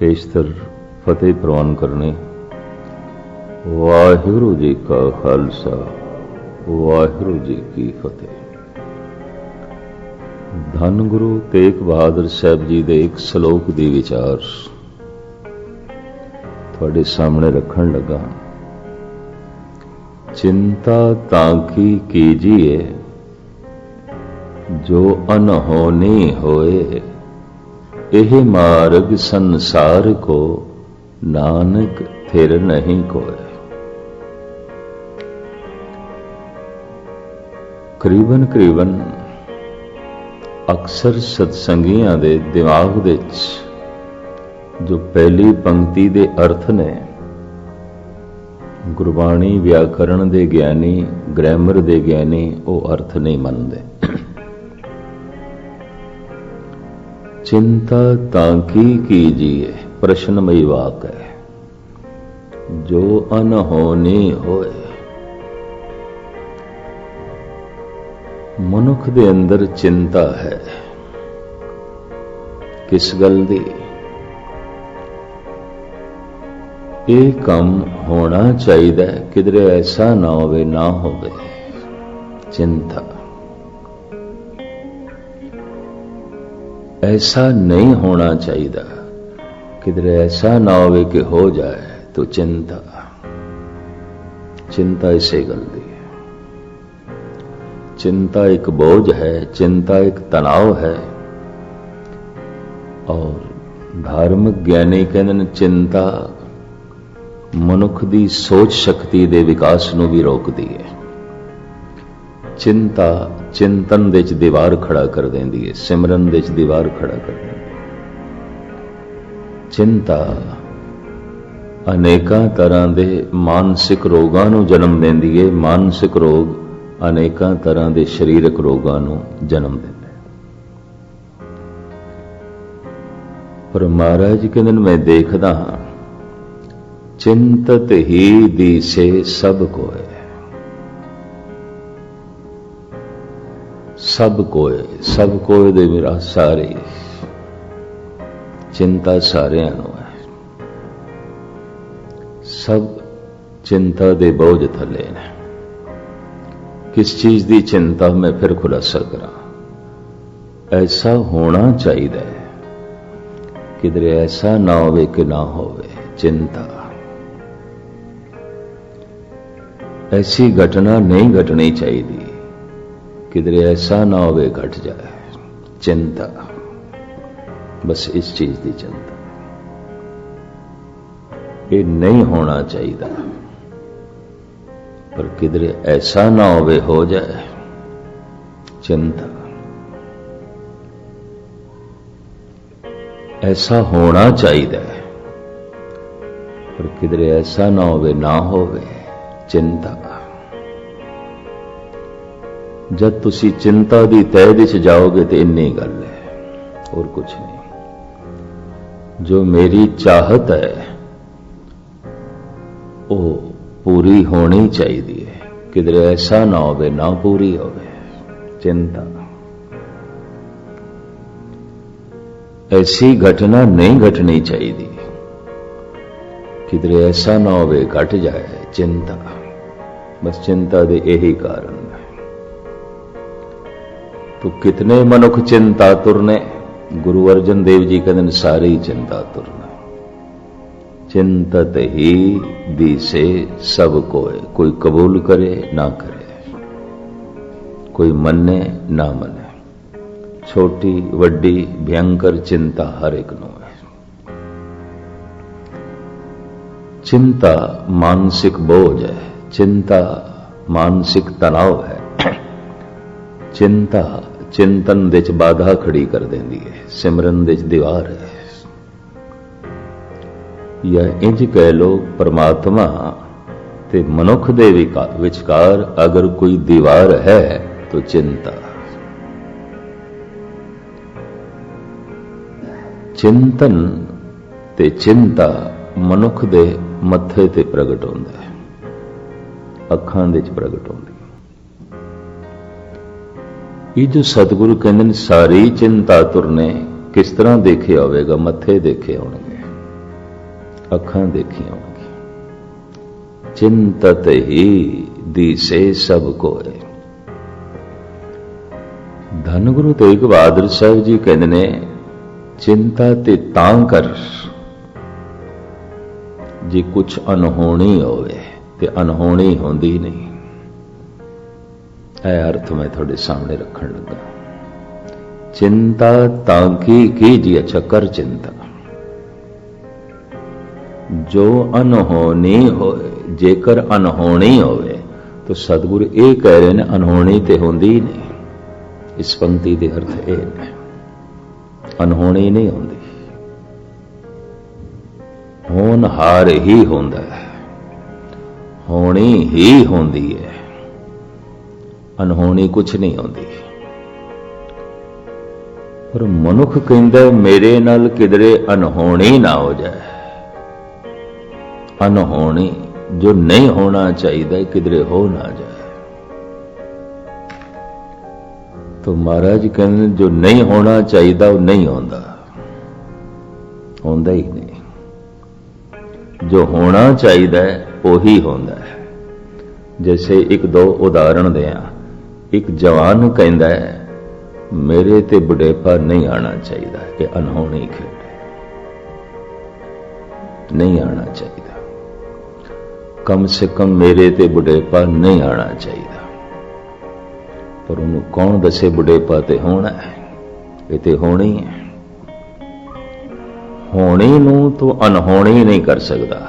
पेशतर फतेह प्रवान करने। वाहिगुरु जी का खालसा, वाहिगुरु जी की फतेह। धन गुरु तेग बहादुर साहब जी के एक सलोक दी विचार थोड़े सामने रखन लगा। चिंता ताकी कीजिए जो अनहोनी होए, यह मार्ग संसार को नानक थिर नहीं कोय। करीबन अक्सर सत्संगियां दे दिमाग दे जो पहली पंक्ति दे अर्थ ने गुरबाणी व्याकरण दे ज्ञानी, ग्रामर दे ज्ञानी वो अर्थ नहीं मनते। चिंता ताकी कीजिए प्रश्नमयी वाक है, जो अनहोनी होए। मनुख दे अंदर चिंता है, किस गल दी? ये काम होना चाहिए, किधरे ऐसा ना होवे ना होवे। चिंता ऐसा नहीं होना चाहिए, किधरे ऐसा ना होवे कि हो जाए तो चिंता। चिंता इसे गल दी है। चिंता एक बोझ है, चिंता एक तनाव है। और धार्मिक ज्ञानी कहते चिंता मनुख दी सोच शक्ति दे विकास नूं भी रोकदी है। चिंता चिंतन दे च दीवार खड़ा कर देंदी है, सिमरन दे च दीवार खड़ा कर देंदी है। चिंता अनेकां तरह दे मानसिक रोगां नूं जन्म देंदी है। मानसिक रोग अनेकां तरह दे शरीरक रोगां नूं जन्म देंदे है। पर महाराज कहंदे मैं देखदा हां, चिंतत ही दिसे सब कोय। सब कोय दे मेरा सारे, चिंता सारियां नूं है। सब चिंता दे बोझ थले ने। किस चीज की चिंता मैं फिर खुलासा करा। ऐसा होना चाहिए, किधरे ऐसा ना होवे कि ना होवे। चिंता ऐसी घटना नहीं घटनी चाहिए, किधरे ऐसा ना होवे घट जाए। चिंता बस इस चीज की चिंता, ये नहीं होना चाहिए, पर किधरे ऐसा ना होवे हो जाए। चिंता ऐसा होना चाहिए, पर किधरे ऐसा ना होवे ना होवे। चिंता जब तुसी चिंता दी तह विच जाओगे तो इन्नी गल है, और कुछ नहीं। जो मेरी चाहत है वो पूरी होनी चाहिए, किधरे ऐसा ना होवे ना पूरी होवे। चिंता ऐसी घटना नहीं घटनी चाहिए, किधरे ऐसा ना होवे घट जाए। चिंता बस चिंता दे यही कारण है। तो कितने मनुख चिंता तुरने। गुरु अर्जन देव जी कहते सारे ही चिंता तुरने। चिंतत ही दिसे सब कोय। कोई कबूल करे ना करे, कोई मने ना मने। छोटी वड्डी भयंकर चिंता हर एक नूं है। चिंता मानसिक बोझ है, चिंता मानसिक तनाव है। चिंता चिंतन दे च बाधा खड़ी कर देंदी है, सिमरन दे च दीवार है। या इंज कह लो, परमात्मा ते मनुख दे विचकार अगर कोई दीवार है तो चिंता। चिंतन ते चिंता मनुख दे मत्थे ते प्रगट होंदा है, अखां दे च प्रगट होंदी। ये जो सतगुरु कहते हैं सारी चिंता तुरने, किस तरह देखे होवेगा? मत्थे देखे होंगे। अखां देखी होंगी। चिंतत ही दिसे सब कोय। धन गुरु तेग बहादुर साहब जी कहते ने चिंता ते तां कर जे कुछ अनहोनी होवे ते अनहोनी होंदी नहीं। यह अर्थ मैं थोड़े सामने रखन लगा। चिंता ताकि कीजिए, अच्छा कर चिंता जो अनहोनी हो। जेकर अनहोनी होवे तो सतगुरु ये कह रहे हैं अनहोनी ते होंदी नहीं। इस पंक्ति के अर्थ ये ने अनहोनी नहीं होंदी, होनहार ही होंदा है, होनी ही होंदी है, अनहोनी कुछ नहीं होंदी। पर मनुख कहंदा मेरे नाल किधरे अनहोनी ना हो जाए। अनहोनी जो नहीं होना चाहिए किधरे हो ना जाए। तो महाराज कहते जो नहीं होना चाहिए वो नहीं होता, होता ही नहीं। जो होना चाहिए वो ही होता है। जैसे एक दो उदाहरण दें। एक जवान कहता है मेरे ते बुढ़ेपा नहीं आना चाहिए, ये अनहोनी खेल नहीं आना चाहिए। कम से कम मेरे ते बुढ़ेपा नहीं आना चाहिए। पर उन्होंने कौन दसे बुढ़ेपा ते होना है, ये ते होनी है। होनी नू तो अनहोनी नहीं कर सकता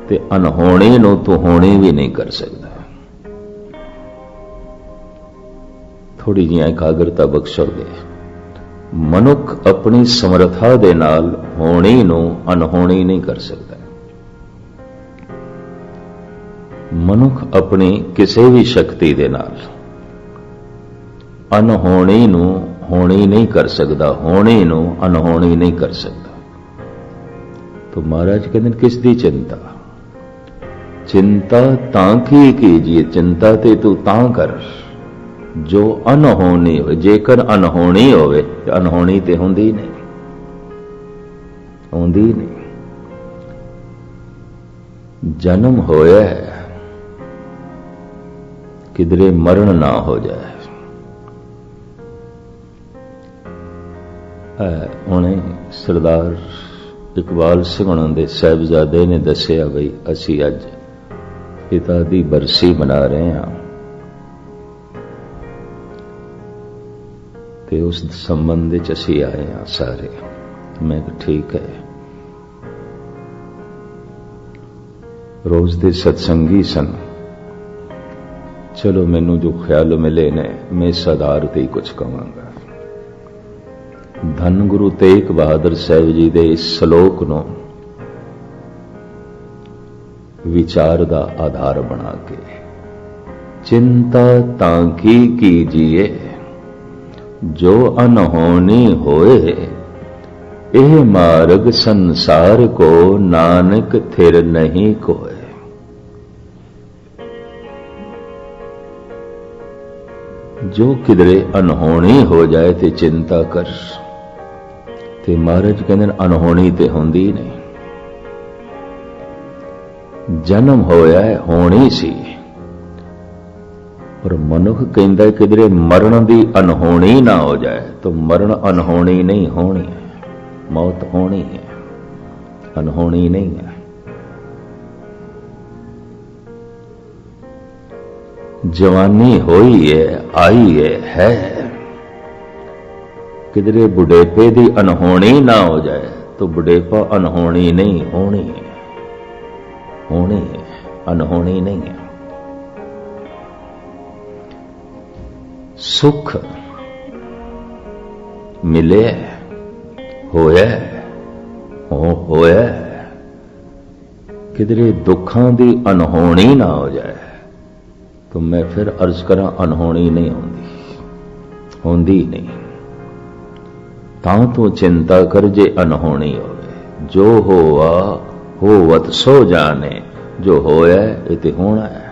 ते अनहोनी नू तो होनी भी नहीं कर सकता। थोड़ी जी एकाग्रता बख्शोगे। मनुख अपनी समर्था दे नाल होनी नू अनहोनी नहीं कर सकता। मनुख अपनी किसी भी शक्ति दे नाल अनहोनी नू होनी नहीं कर सकता, होनी नू अनहोनी नहीं कर सकता। तो महाराज कहते किस दी चिंता? चिंता तां की कीजिए, चिंता ते तू तां कर जो अनहोनी हो। जेकर अनहोनी होवे तो अनहोनी ते होंदी नहीं, होंदी नहीं। जन्म होया है किधरे मरण ना हो जाए। उन्हें सरदार इकबाल सिंह उन्होंने दे साहिबजादे ने दसिया बई असी अज पिता दी बरसी मना रहे हैं ते उस संबंध च असी आए हैं सारे। मैं कहा ठीक है। रोज दे सत्संगी सन। चलो मैनू जो ख्याल मिले ने मैं सदार ते ही कुछ कहूंगा। धन गुरु तेग बहादुर साहब जी दे इस श्लोक नू विचार दा आधार बना के चिंता ताकि कीजिए जो अनहोनी होए, एह मार्ग संसार को नानक थिर नहीं कोय। जो किधरे अनहोनी हो जाए ते चिंता कर। ते महाराज कहते अनहोनी ते होंदी नहीं। जन्म होया है होनी सी, पर मनुख कहता किधरे मरण दी अनहोनी ना हो जाए। तो मरण अनहोनी नहीं होनी है, मौत होनी है, अनहोनी नहीं है। जवानी होई है, आई है किधरे बुढ़ेपे दी अनहोनी ना हो जाए। तो बुढ़ेपा अनहोनी नहीं होनी है, होनी है, अनहोनी नहीं है। सुख मिले होया किधरे दुखां दी अनहोनी ना हो जाए। तो मैं फिर अर्ज करा अनहोनी नहीं होंदी, होंदी नहीं। तां तो चिंता कर जे अनहोनी होवे। जो होवा होवत सो जाने, जो होया इते होना है।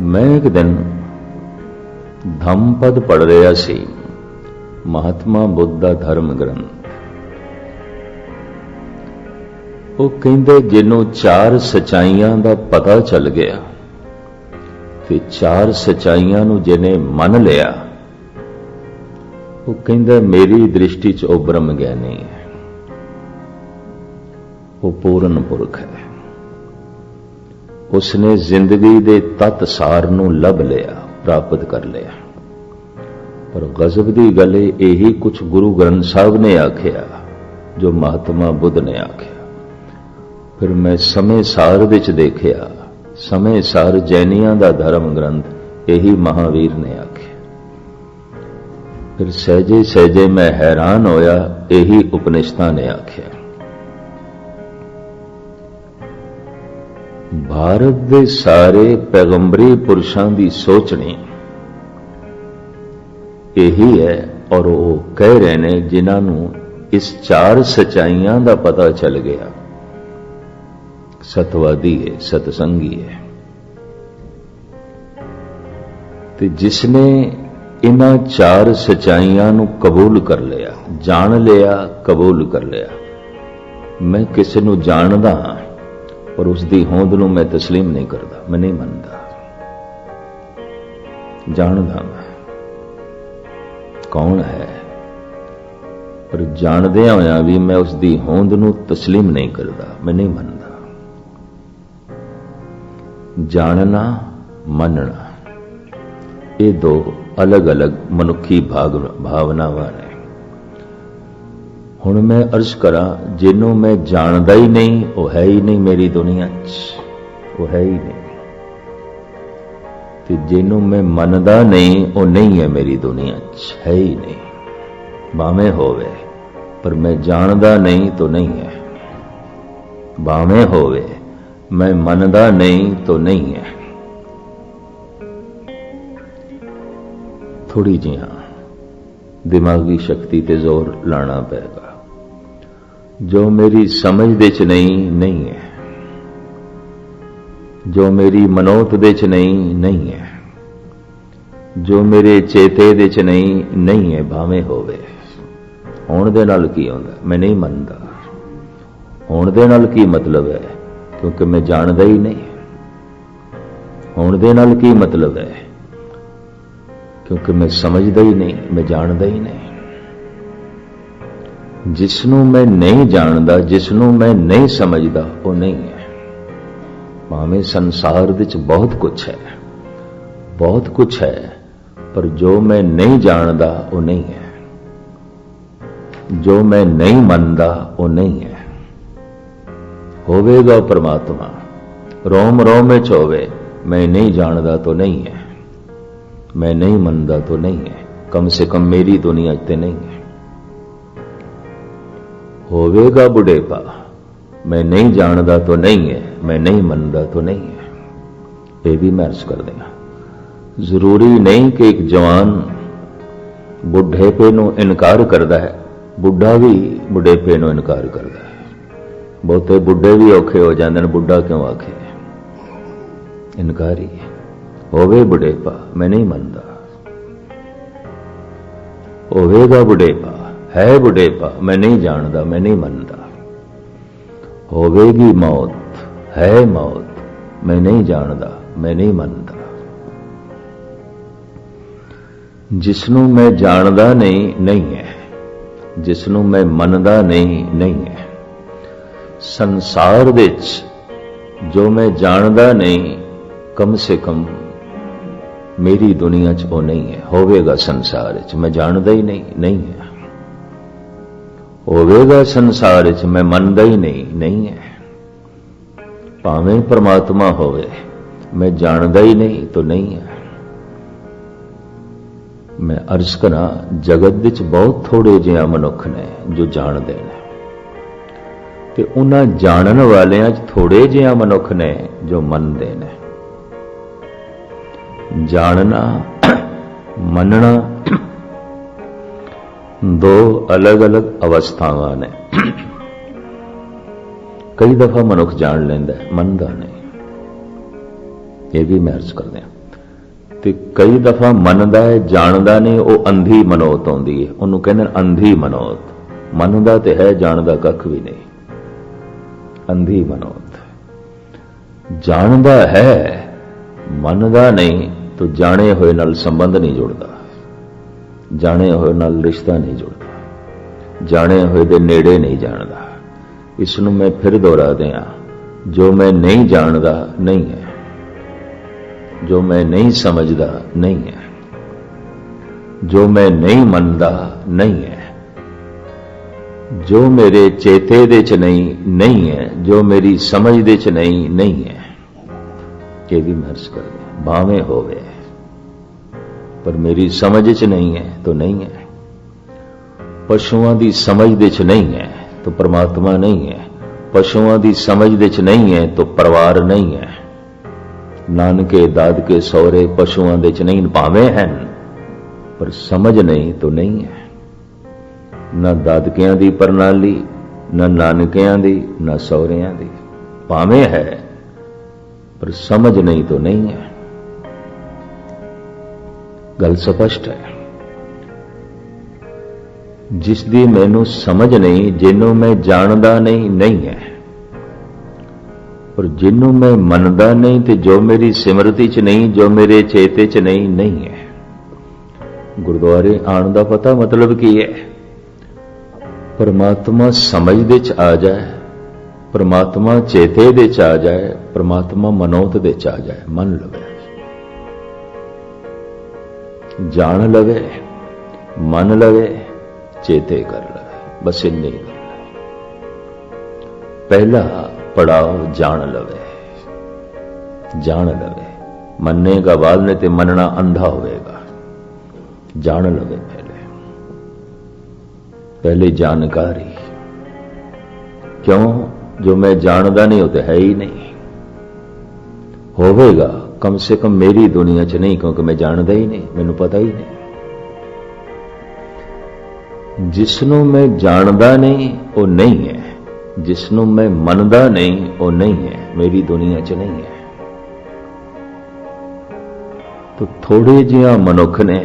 मैं एक दिन धम्मपद पढ़ रहा सी, महात्मा बुद्ध दा धर्म ग्रंथ। ਉਹ ਕਹਿੰਦੇ ਜਿਹਨੂੰ ਚਾਰ ਸਚਾਈਆਂ ਦਾ ਪਤਾ ਚੱਲ ਗਿਆ ਤੇ ਚਾਰ ਸਚਾਈਆਂ ਨੂੰ ਜਿਹਨੇ ਮੰਨ ਲਿਆ, ਉਹ ਕਹਿੰਦਾ ਮੇਰੀ ਦ੍ਰਿਸ਼ਟੀ 'ਚ ਉਹ ਬ੍ਰਹਮ ਗਿਆਨੀ ਹੈ, ਉਹ ਪੂਰਨ ਪੁਰਖ ਹੈ। ਉਸਨੇ ਜ਼ਿੰਦਗੀ ਦੇ ਤੱਤ ਸਾਰ ਨੂੰ ਲੱਭ ਲਿਆ, ਪ੍ਰਾਪਤ ਕਰ ਲਿਆ। ਪਰ ਗਜ਼ਬ ਦੀ ਗੱਲ ਇਹੀ ਕੁਝ ਗੁਰੂ ਗ੍ਰੰਥ ਸਾਹਿਬ ਨੇ ਆਖਿਆ, ਜੋ ਮਹਾਤਮਾ ਬੁੱਧ ਨੇ ਆਖਿਆ। ਫਿਰ ਮੈਂ ਸਮੇਂ ਸਾਰ ਵਿੱਚ ਦੇਖਿਆ, ਸਮੇਂ ਸਾਰ ਜੈਨੀਆਂ ਦਾ ਧਰਮ ਗ੍ਰੰਥ ਇਹੀ ਮਹਾਵੀਰ ਨੇ ਆਖਿਆ। ਫਿਰ ਸਹਿਜੇ ਸਹਿਜੇ ਮੈਂ ਹੈਰਾਨ ਹੋਇਆ, ਇਹੀ ਉਪਨਿਸ਼ਦਾਂ ਨੇ ਆਖਿਆ। ਭਾਰਤ ਦੇ ਸਾਰੇ ਪੈਗੰਬਰੀ ਪੁਰਸ਼ਾਂ ਦੀ ਸੋਚਣੀ ਇਹੀ ਹੈ, ਔਰ ਉਹ ਕਹਿ ਰਹੇ ਨੇ ਜਿਨ੍ਹਾਂ ਨੂੰ ਇਸ ਚਾਰ ਸਚਾਈਆਂ ਦਾ ਪਤਾ ਚੱਲ ਗਿਆ, ਸਤਵਾਦੀ ਹੈ, ਸਤਸੰਗੀ ਹੈ। ਤੇ ਜਿਸਨੇ ਇਹਨਾਂ ਚਾਰ ਸਚਾਈਆਂ ਨੂੰ ਕਬੂਲ ਕਰ ਲਿਆ, ਜਾਣ ਲਿਆ, ਕਬੂਲ ਕਰ ਲਿਆ। ਮੈਂ ਕਿਸੇ ਨੂੰ ਜਾਣਦਾ ਹਾਂ ਪਰ ਉਸ ਦੀ ਹੋਂਦ ਨੂੰ ਮੈਂ ਤਸਲੀਮ ਨਹੀਂ ਕਰਦਾ, ਮੈਂ ਨਹੀਂ ਮੰਨਦਾ। ਜਾਣਦਾ ਮੈਂ ਕੌਣ ਹੈ, ਪਰ ਜਾਣਦਿਆਂ ਹੋਇਆਂ ਵੀ ਮੈਂ ਉਸ ਦੀ ਹੋਂਦ ਨੂੰ ਤਸਲੀਮ ਨਹੀਂ ਕਰਦਾ, ਮੈਂ ਨਹੀਂ ਮੰਨਦਾ। ਜਾਣਨਾ, ਮੰਨਣਾ, ਇਹ ਦੋ ਅਲੱਗ-ਅਲੱਗ ਮਨੁੱਖੀ ਭਾਵਨਾਵਾਂ ਨੇ। ਹੁਣ ਮੈਂ ਅਰਜ਼ ਕਰਾਂ, ਜਿਹਨੂੰ ਮੈਂ ਜਾਣਦਾ ਹੀ ਨਹੀਂ, ਉਹ ਹੈ ਹੀ ਨਹੀਂ ਮੇਰੀ ਦੁਨੀਆ 'ਚ, ਉਹ ਹੈ ਹੀ ਨਹੀਂ। ਤੇ ਜਿਹਨੂੰ ਮੈਂ ਮੰਨਦਾ ਨਹੀਂ, ਉਹ ਨਹੀਂ ਹੈ ਮੇਰੀ ਦੁਨੀਆ 'ਚ, ਹੈ ਹੀ ਨਹੀਂ। ਭਾਵੇਂ ਹੋਵੇ, ਪਰ ਮੈਂ ਜਾਣਦਾ ਨਹੀਂ ਤਾਂ ਨਹੀਂ ਹੈ। ਭਾਵੇਂ ਹੋਵੇ, मैं मनदा नहीं तो नहीं है। थोड़ी जी हाँ दिमागी शक्ति ते जोर लाना पेगा। जो मेरी समझ दे च नहीं है, जो मेरी मनोत दे च नहीं है, जो मेरे चेते दे च नहीं है। भावें होवे, होण दे नाल की होंदा, मैं नहीं मनदा। होण दे नाल की मतलब है, क्योंकि मैं जानदा ही नहीं। होण दे नाल की मतलब है, क्योंकि मैं समझदा ही नहीं, मैं जानदा ही नहीं। जिसनों मैं नहीं जानदा, जिसनों मैं नहीं समझदा, वो नहीं है। भावें संसार विच बहुत कुछ है, बहुत कुछ है, पर जो मैं नहीं जानदा वो नहीं है, जो मैं नहीं मनदा वो नहीं है। होवेगा परमात्मा रोम रोम में होवे, मैं नहीं जानदा तो नहीं है, मैं नहीं मनदा तो नहीं है, कम से कम मेरी दुनिया ते नहीं है। होवेगा बुढ़ेपा, मैं नहीं जानदा तो नहीं है, मैं नहीं मनदा तो नहीं है। ये भी मैं अर्ज कर देना, जरूरी नहीं कि एक जवान बुढ़ेपे नूं इनकार करता है, बुढ़ा भी बुढ़ेपे नूं इनकार करता है। बहुते बुढ़े भी औखे हो जाते हैं, बुढ़ा क्यों आखे, इनकारी होवे बुढ़ेपा, मैं नहीं मनदा। होवेगा बुढ़ेपा, है बुढ़ेपा, मैं नहीं जानदा, मैं नहीं मनदा। होवेगी मौत, है मौत, मैं नहीं जानदा, मैं नहीं मनदा। जिसनों मैं जानदा नहीं है, जिसनों मैं मनदा नहीं है। संसार विच जो मैं जानदा नहीं, कम से कम मेरी दुनिया च वो नहीं है। होवेगा संसार च, मैं जानदा ही नहीं है। होवेगा संसार च, मैं मनदा ही नहीं है। भावें परमात्मा होवे, मैं जानदा ही नहीं तो नहीं है। मैं अर्ज करा, जगत विच बहुत थोड़े जिहा मनुख ने जो जानते हैं, ते उन्हां जानन वालियां च थोड़े जिहा मनुख ने जो मनते हैं। जानना मनना दो अलग अलग अवस्थावां ने। कई दफा मनुख जान लेंदा है, मनदा नहीं, ये भी मैं अर्ज कर दिया। ते कई दफा मनदा है, जानदा नहीं, वो अंधी मनोत आउंदी है, उन्होंने कहंदे अंधी मनोत। मनदा ते है, जानदा कख भी नहीं। अंधी मनोत। जानदा है मनदा नहीं तो जाने हुए नाल संबंध नहीं जुड़ता, जाने हुए नाल रिश्ता नहीं जुड़ता, जाने हुए दे नेड़े नहीं जानदा। इसनूं मैं फिर दोहरा दियां, जो मैं नहीं जानदा नहीं है, जो मैं नहीं समझदा नहीं है, जो मैं नहीं मनदा नहीं है, जो मेरे चेते दे च नहीं है, जो मेरी समझ दे च नहीं है। ये भी मैं अर्ज कर दिया, भावें होवे पर मेरी समझ च नहीं है तो नहीं है। पशुओं की समझ दे च नहीं है तो परमात्मा नहीं है, पशुओं की समझ दे च नहीं है तो परिवार नहीं है। नानके दादके सौरे पशुओं दे च नहीं, भावें हैं पर समझ नहीं तो नहीं है। ना दादकियां दी प्रणाली, ना नानकियां दी, ना सौरियां दी। भावें है पर समझ नहीं तो नहीं है। गल स्पष्ट है। जिस दी मैनू समझ नहीं, जिन्हों मैं जानदा नहीं है, और जिन्हों मैं मनदा नहीं तो जो मेरी सिमरती च नहीं, जो मेरे चेते च नहीं है। गुरुद्वारे आने का पता मतलब की है? परमात्मा समझ दे च आ जाए, परमात्मा चेते दे च आ जाए, परमात्मा मनोत दे च आ जाए, मन लवे, जान लवे, मन लवे, चेते कर लवे, बस इन्नी गल। पहला पड़ाव जान लवे, जान लवे। मन्नेगा बाद ने ते मनना अंधा होएगा। जान लवे पहले जानकारी। क्यों? जो मैं जानदा नहीं होता है ही नहीं। होवेगा कम से कम मेरी दुनिया च नहीं, क्योंकि मैं जानदा ही नहीं, मैनू पता ही नहीं। जिसनों मैं जानदा नहीं वो नहीं है, जिसनों मैं मनदा नहीं वो नहीं है, मेरी दुनिया च नहीं है। तो थोड़े जिहा मनुख ने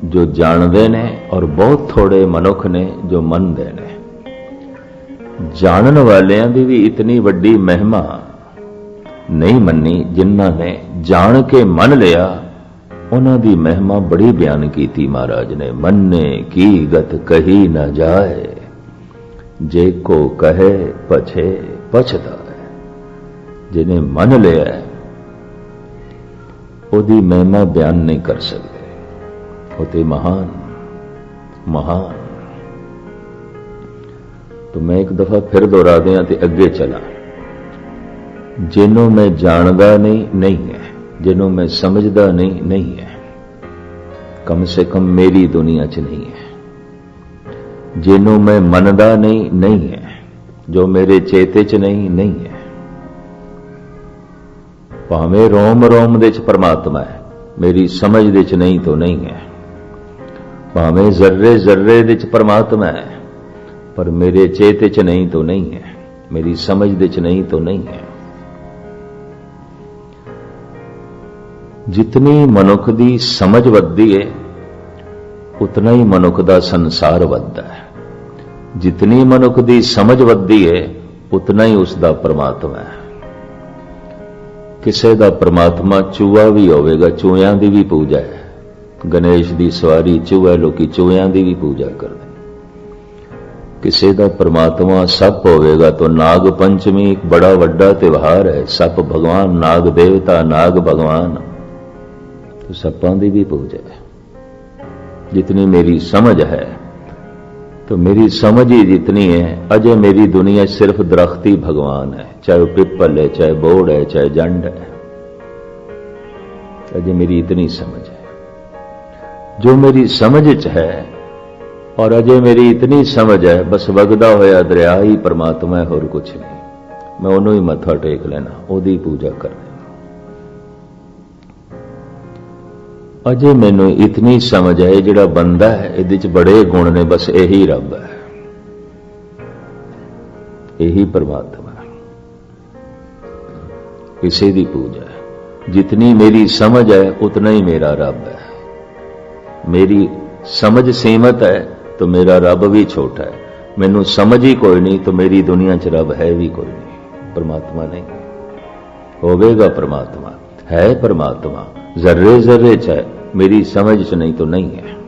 जो जानते ने और बहुत थोड़े मनुख ने जो मनते ने। जानन वालियां दी भी इतनी वड्डी महिमा नहीं मन्नी, जिन्हां ने जान के मन लिया उन्हां दी महिमा बड़ी बयान की थी महाराज ने। मन्ने की गत कही न जाए, जे को कहे पछे पछताए। जिन्हें मन लिया ओदी महिमा बयान नहीं कर सकते। होते महान महान। तो मैं एक दफा फिर दोहरा दिया ते अगे चला। जिन्हों मैं जानदा नहीं है, जिन्हों मैं समझदा नहीं है, कम से कम मेरी दुनिया च नहीं है। जिन्हों मैं मनदा नहीं है, जो मेरे चेते च नहीं है। भावें रोम रोम दे च परमात्मा है, मेरी समझ दे च नहीं तो नहीं है। भावें जर्रे जर्रे दे च परमात्मा है, पर मेरे चेते च नहीं तो नहीं है, मेरी समझ दे च नहीं तो नहीं है। जितनी मनुख दी समझ वधदी है उतना ही मनुख दा संसार वधदा है। जितनी मनुख दी समझ वधदी है उतना ही उसका परमात्मा है। किसे दा परमात्मा चूहा भी होवेगा, चूहियां दी भी पूजा है। गणेश दी सवारी चूहा, लोकी चूहियां दी भी पूजा करते। किसी का परमात्मा सप होवेगा तो नाग पंचमी एक बड़ा वड्डा त्योहार है। सप भगवान, नाग देवता, नाग भगवान, तो सपां दी भी पूजा है। जितनी मेरी समझ है, तो मेरी समझ ही जितनी है, अजय मेरी दुनिया सिर्फ दरख्ती भगवान है, चाहे वो पिपल है, चाहे बोड़ है, चाहे जंड है। अजय मेरी इतनी समझ है। जो मेरी समझ च है और अजय मेरी इतनी समझ है, बस वगदा होया दरिया ही परमात्मा है, होर कुछ नहीं। मैं उन्हों ही मत्था टेक लेना, ओदी पूजा कर लेना। अजय मैनू इतनी समझ है, जिहड़ा बंदा है इहदे च बड़े गुण ने, बस यही रब है, यही परमात्मा है। किसी दी पूजा है। जितनी मेरी समझ है उतना ही मेरा रब है। मेरी समझ सीमित है तो मेरा रब भी छोटा है। मैनू समझ ही कोई नहीं तो मेरी दुनिया च रब है भी कोई नहीं। परमात्मा नहीं। होवेगा परमात्मा, है परमात्मा, जर्रे जर्रे च है, मेरी समझ च नहीं तो नहीं है।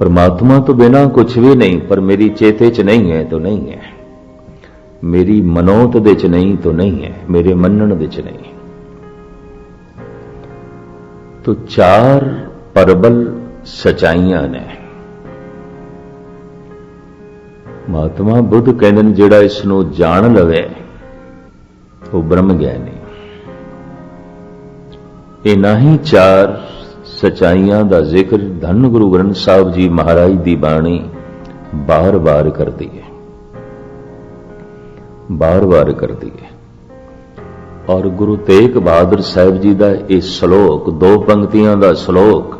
परमात्मा तो बिना कुछ भी नहीं, पर मेरी चेते च नहीं है तो नहीं है, मेरी मनोत दे च नहीं तो नहीं है, मेरे मनन दे च नहीं। तो चार परबल सचाइयां ने। महात्मा बुद्ध कहते हैं जिहड़ा इसनूं जान लवे वो ब्रह्म ज्ञानी। इन्हां ही चार सचाइयां दा जिक्र धन गुरु ग्रंथ साहब जी महाराज दी बाणी बार बार करदी है, बार बार करदी है। और गुरु तेग बहादुर साहब जी का यह श्लोक, दो पंक्तियां का श्लोक,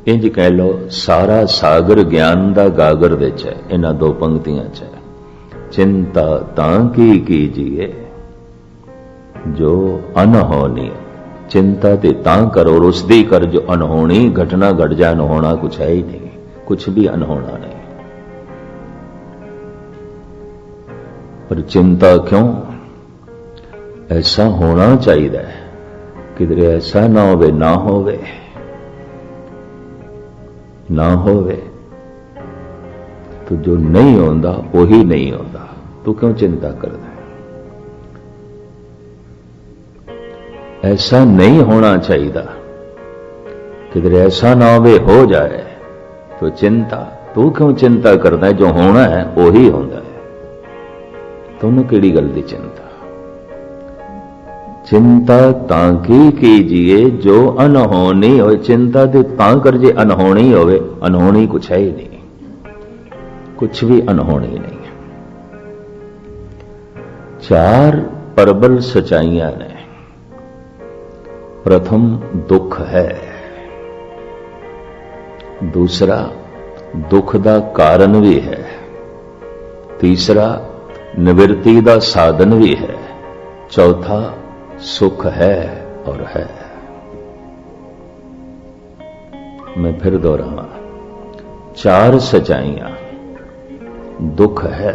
इंज कह लो सारा सागर ज्ञान का गागर विच है। इन्हां दो पंक्तियां च है, चिंता तां की कीजिए जो अनहोनी। चिंता ते तां करो, उसदी कर जो अनहोनी। घटना घट जाए, अनहोना कुछ है ही नहीं, कुछ भी अनहोना नहीं। पर चिंता क्यों? ऐसा होना चाहिए, किधरे ऐसा ना होवे, ना होवे, ना होवे। तो जो नहीं होता वही नहीं होता, तो क्यों चिंता करता है? ऐसा नहीं होना चाहिए, किधरे ऐसा ना होवे, हो जाए तो चिंता। तू क्यों चिंता करता है? जो होना है वही होता है, तुम केड़ी गल दी चिंता? चिंता तांकी कीजिए जो अनहोनी हो। चिंता ते तां कर जे अनहोनी होवे, अनहोनी कुछ है ही नहीं, कुछ भी अनहोनी नहीं है। चार परबल सचाइयां ने। प्रथम दुख है, दूसरा दुख दा कारण भी है, तीसरा निवृत्ति दा साधन भी है, चौथा सुख है और है। मैं फिर दोहरावा, चार सच्चाइयां। दुख है,